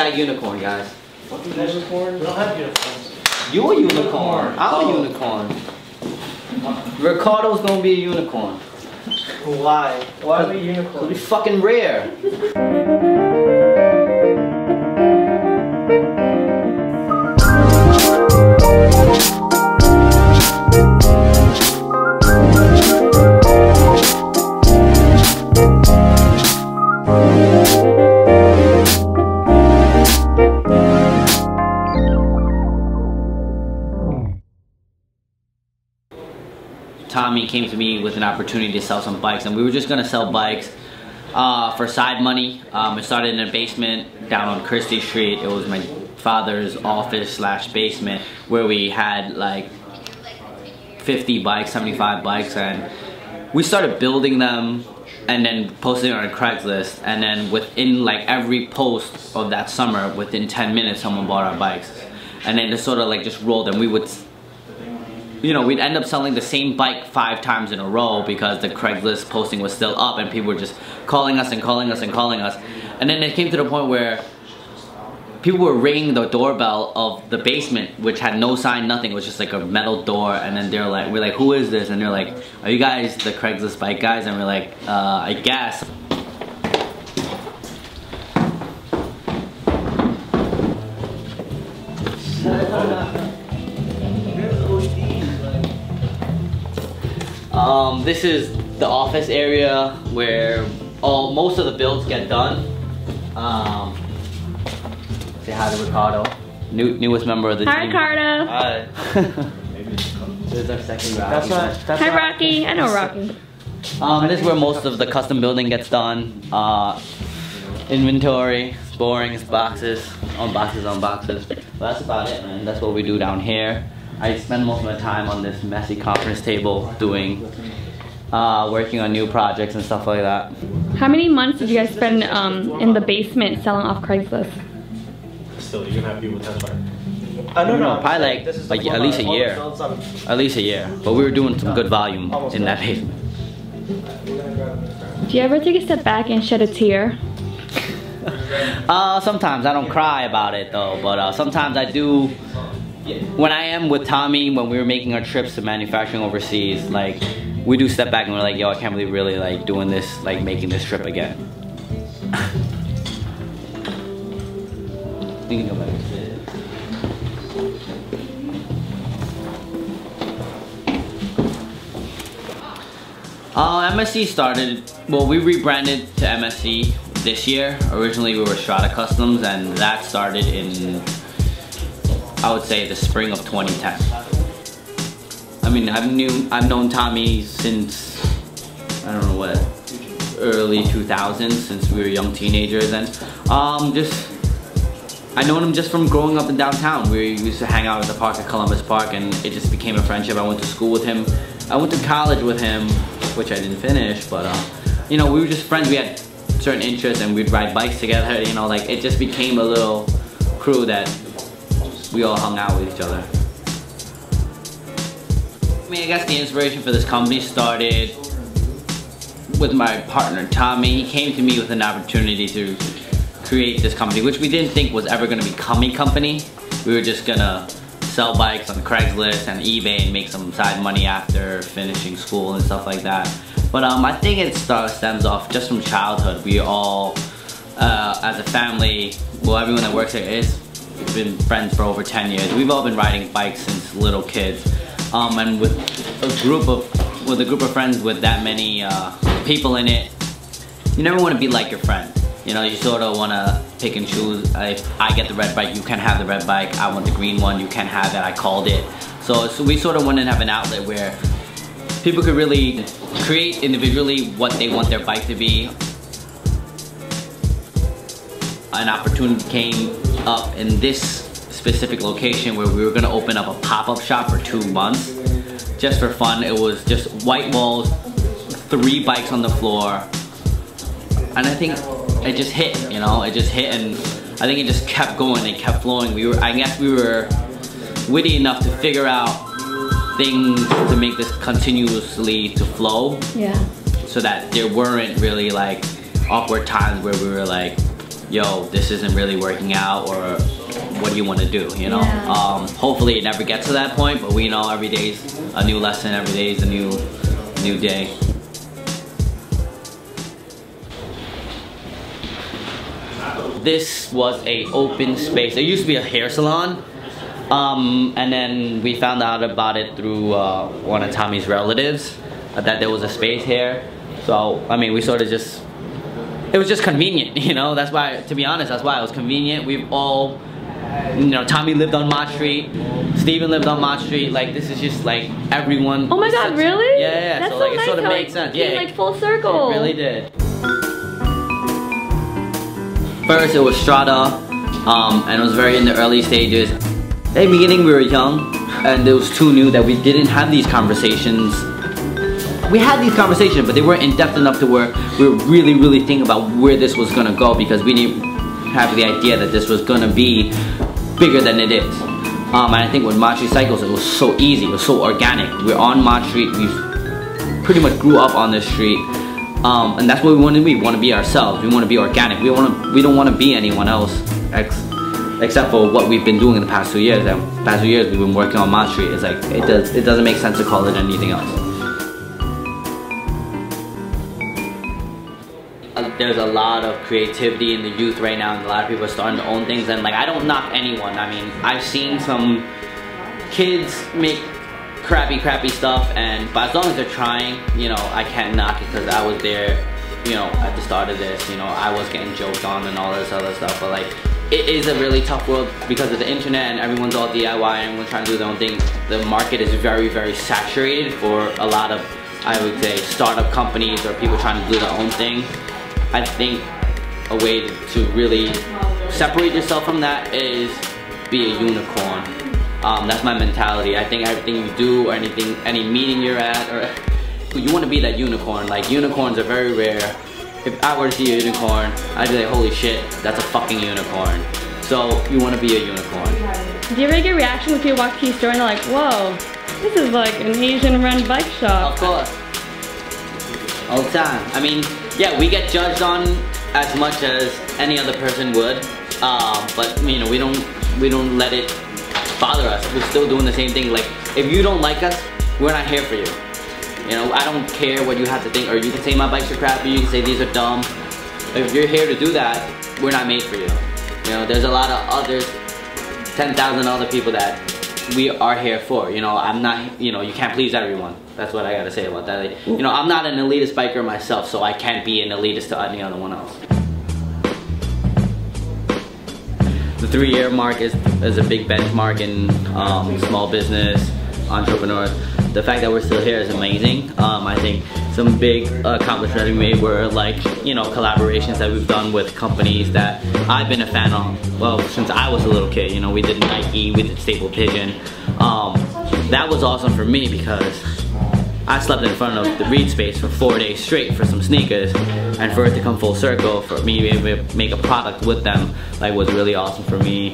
got a unicorn, guys. Fucking unicorn? We don't have unicorns. You a unicorn. I'm a unicorn. Ricardo's gonna be a unicorn. Why? Why are we unicorns? It'll be fucking rare. Tommy came to me with an opportunity to sell some bikes, and we were just gonna sell bikes for side money. It started in a basement down on Christie Street. It was my father's office slash basement where we had like 50 bikes, 75 bikes, and we started building them and then posting on Craigslist, and then within like every post of that summer, within 10 minutes someone bought our bikes, and then it sort of like just rolled, and we would, you know, we'd end up selling the same bike 5 times in a row because the Craigslist posting was still up and people were just calling us and calling us and calling us. And then it came to the point where people were ringing the doorbell of the basement, which had no sign, nothing. It was just like a metal door, and then they're like, we're like, who is this? And they're like, are you guys the Craigslist bike guys? And we're like, I guess. This is the office area where most of the builds get done. Say hi to Ricardo, newest member of the team. Hi, Ricardo. Hi. This is our second Rocky. Hi, Rocky. I know Rocky. This is where most of the custom building gets done. Inventory, boring, it's boxes on boxes on boxes. But that's about it, man. That's what we do down here. I spend most of my time on this messy conference table doing, working on new projects and stuff like that. How many months did you guys spend in the basement selling off Craigslist? Still, you're gonna have people testify. I don't know. Probably like at least a year. At least a year. But we were doing some good volume in that basement. Do you ever take a step back and shed a tear? Sometimes. I don't cry about it though, but sometimes I do. When I am with Tommy, when we were making our trips to manufacturing overseas, like, we do step back and we're like, yo, I can't believe really like doing this, like making this trip again. You can go back to sit. MSC started, well, we rebranded to MSC this year. Originally we were Strata Customs, and that started in, I would say, the spring of 2010. I mean, I've known Tommy since, I don't know what, early 2000s, since we were young teenagers, and I known him just from growing up in downtown. We used to hang out at the park at Columbus Park, and it just became a friendship. I went to school with him. I went to college with him, which I didn't finish, but you know, we were just friends. We had certain interests, and we'd ride bikes together. You know, like, it just became a little crew that we all hung out with each other. I mean, I guess the inspiration for this company started with my partner, Tommy. He came to me with an opportunity to create this company, which we didn't think was ever gonna become a company. We were just gonna sell bikes on Craigslist and eBay and make some side money after finishing school and stuff like that. But I think it stems off just from childhood. We all, as a family, well, everyone that works here we've been friends for over 10 years. We've all been riding bikes since little kids. And with a group of friends with that many people in it, you never want to be like your friend. You know, you sort of want to pick and choose. If I get the red bike, you can have the red bike. I want the green one, you can have it. I called it. So we sort of wanted to have an outlet where people could really create individually what they want their bike to be. An opportunity came up in this specific location where we were going to open up a pop-up shop for 2 months. Just for fun. It was just white walls, 3 bikes on the floor. And I think it just hit, you know, it just hit, and I think it just kept going, it kept flowing. I guess we were witty enough to figure out things to make this continuously to flow. Yeah. So that there weren't really like awkward times where we were like yo, this isn't really working out, or what do you want to do, you know? Yeah. Hopefully it never gets to that point, but we know every day's a new lesson, every day's a new day. This was a open space. There used to be a hair salon, and then we found out about it through one of Tommy's relatives, that there was a space here. So, I mean, we sort of just, it was just convenient, you know? That's why, to be honest, that's why it was convenient. We've all, you know, Tommy lived on Mott Street, Steven lived on Mott Street. Like, this is just like everyone. Oh my God, really? Yeah. That's so like, nice it sort of how made sense. Came, Yeah, like full circle. It really did. First, it was Strata, and it was very in the early stages. At the beginning, we were young, and it was too new that we didn't have these conversations. We had these conversations, but they weren't in depth enough to where we were really thinking about where this was gonna go, because we didn't have the idea that this was gonna be bigger than it is. And I think with Mott Street Cycles, it was so easy, it was so organic. We're on Mott Street, we pretty much grew up on this street, and that's what we want to be. We want to be ourselves. We want to be organic. We don't want to be anyone else, except for what we've been doing in the past 2 years. And the past 2 years, we've been working on Mott Street. It's like it doesn't make sense to call it anything else. There's a lot of creativity in the youth right now, and a lot of people are starting to own things, and like, I don't knock anyone. I mean, I've seen some kids make crappy stuff, but as long as they're trying, you know, I can't knock it, because I was there, you know, at the start of this. You know, I was getting joked on and all this other stuff, but like, it is a really tough world because of the internet, and everyone's all DIY, and everyone's trying to do their own thing. The market is very saturated for a lot of, I would say, startup companies or people trying to do their own thing. I think a way to really separate yourself from that is be a unicorn. That's my mentality. I think everything you do, or any meeting you're at, or you want to be that unicorn. Like, unicorns are very rare. If I were to see a unicorn, I'd be like, holy shit, that's a fucking unicorn. So you want to be a unicorn. Do you ever get a reaction when people walk to your store and they're like, whoa, this is like an Asian-run bike shop? Of course. All the time. I mean, yeah, we get judged on as much as any other person would, but you know, we don't let it bother us. We're still doing the same thing. Like, if you don't like us, we're not here for you. You know, I don't care what you have to think, or you can say my bikes are crappy, you can say these are dumb. If you're here to do that, we're not made for you. You know, there's a lot of others, 10,000 other people that we are here for. You know, I'm not, you know, you can't please everyone. That's what I gotta say about that. Like, you know, I'm not an elitist biker myself, so I can't be an elitist to any other one else. The 3-year mark is a big benchmark in small business, entrepreneurs. The fact that we're still here is amazing. I think some big accomplishments we made were, like, you know, collaborations that we've done with companies that I've been a fan of, well, since I was a little kid. You know, we did Nike, we did Staple Pigeon. That was awesome for me because I slept in front of the Reed space for 4 days straight for some sneakers, and for it to come full circle, for me to be able to make a product with them, like, was really awesome for me.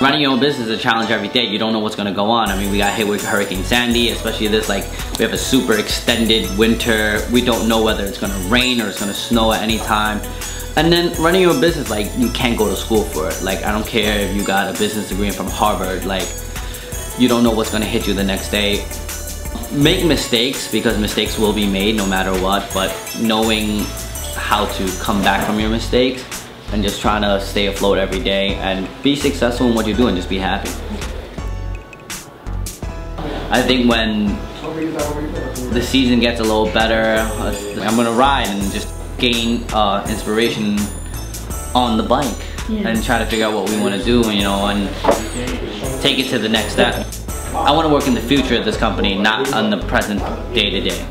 Running your own business is a challenge every day. You don't know what's gonna go on. I mean, we got hit with Hurricane Sandy, especially this, like, we have a super extended winter. We don't know whether it's gonna rain or it's gonna snow at any time. And then running your own business, like, you can't go to school for it. Like, I don't care if you got a business degree from Harvard, like, you don't know what's gonna hit you the next day. Make mistakes, because mistakes will be made no matter what, but knowing how to come back from your mistakes and just trying to stay afloat every day and be successful in what you're doing, just be happy. I think when the season gets a little better, I'm gonna ride and just gain inspiration on the bike. Yeah. And try to figure out what we want to do, you know, and take it to the next step. I want to work in the future of this company, not on the present day-to-day.